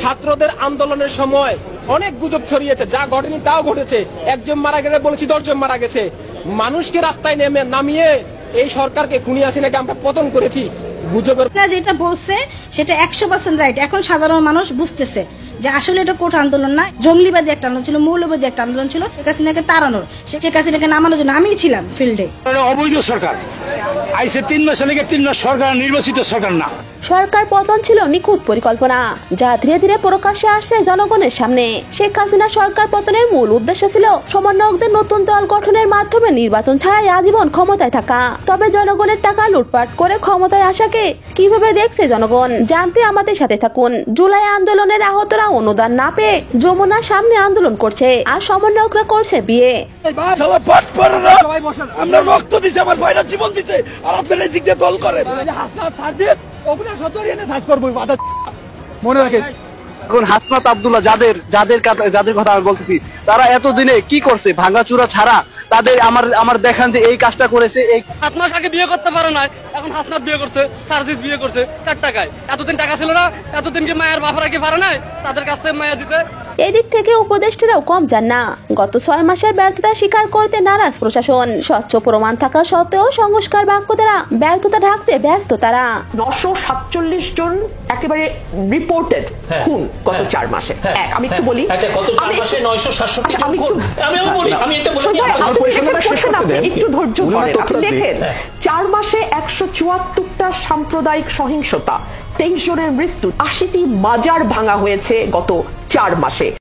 ছাত্রদের আন্দোলনের সময় অনেক গুজব ছড়িয়েছে, যা ঘটেনি তাও ঘটেছে। একজন মারা গেলে বলেছি 10 জন মারা গেছে। মানুষকে রাস্তায় নামিয়ে এই সরকারকে খুনি হাসিনাকে আমরা পতন করেছি। গুজবের যেটা বলছে সেটা 100% রাইট। এখন সাধারণ মানুষ বুঝতেছে যে আসলে এটা কোটা আন্দোলন না, জঙ্গলিবাদী একটা আন্দোলন ছিল, মৌলবাদী একটা আন্দোলন ছিল। শেখ হাসিনাকে তাড়ানোর, শেখ হাসিনাকে নামানোর জন্য আমিই ছিলাম ফিল্ডে। অবৈধ সরকার আইসে 3 মাস লেগে 3 মাস সরকার নির্বাচিত সরকার না। সরকার পতন ছিল নিখুঁত পরিকল্পনা, যা ধীরে ধীরে প্রকাশ্যে আসছে জনগণের সামনে। শেখ হাসিনা সরকার পতনের মূল উদ্দেশ্য ছিল সমন্বয়কদের নতুন দল গঠনের মাধ্যমে নির্বাচন ছাড়াই আজীবন ক্ষমতায় থাকা। তবে জনগণের টাকা লুটপাট করে ক্ষমতায় আসাকে কিভাবে দেখছে জনগণ, জানতে আমাদের সাথে থাকুন। জুলাই আন্দোলনের আহতরা অনুদান না পেয়ে যমুনার সামনে আন্দোলন করছে, আর সমন্বয়করা করছে বিয়ে। আমরা রক্ত দিছে, আমার ভাইরা জীবন দিছে, আর আপনারা এই দিক দিয়ে দল করেন। মনে রাখে এখন হাসনাত আব্দুল্লাহ যাদের কথা আমি বলতেছি, তারা এতদিনে কি করছে ভাঙাচুরা ছাড়া? তাদের আমার দেখান যে এই কাজটা করেছে। এই 7 মাস আগে বিয়ে করতে পারে না, এখন হাসনাত বিয়ে করছে, সারজিৎ বিয়ে করছে। কার টাকায়? এতদিন টাকা ছিল না, এতদিন কি মায়ের বাপরা কি পারে নাই তাদের কাছ থেকে মায়া দিতে? এদিক থেকে উপদেষ্টারাও কম যান না। গত 6 মাসের ব্যর্থতা স্বীকার করতে নারাজ প্রশাসন। স্বচ্ছ প্রমাণ থাকা সত্ত্বেও সংস্কার বাক্য দ্বারা ব্যর্থতা ঢাকতে ব্যস্ত তারা। 947 জন একেবারে রিপোর্টেড খুন গত 4 মাসে। আমি একটু বলি, একটু ধৈর্য ধরেন। আপনি দেখেন 4 মাসে 174টা সাম্প্রদায়িক সহিংসতা, 23 জনের মৃত্যু, 80টি মাজার ভাঙা হয়েছে গত 4 মাসে।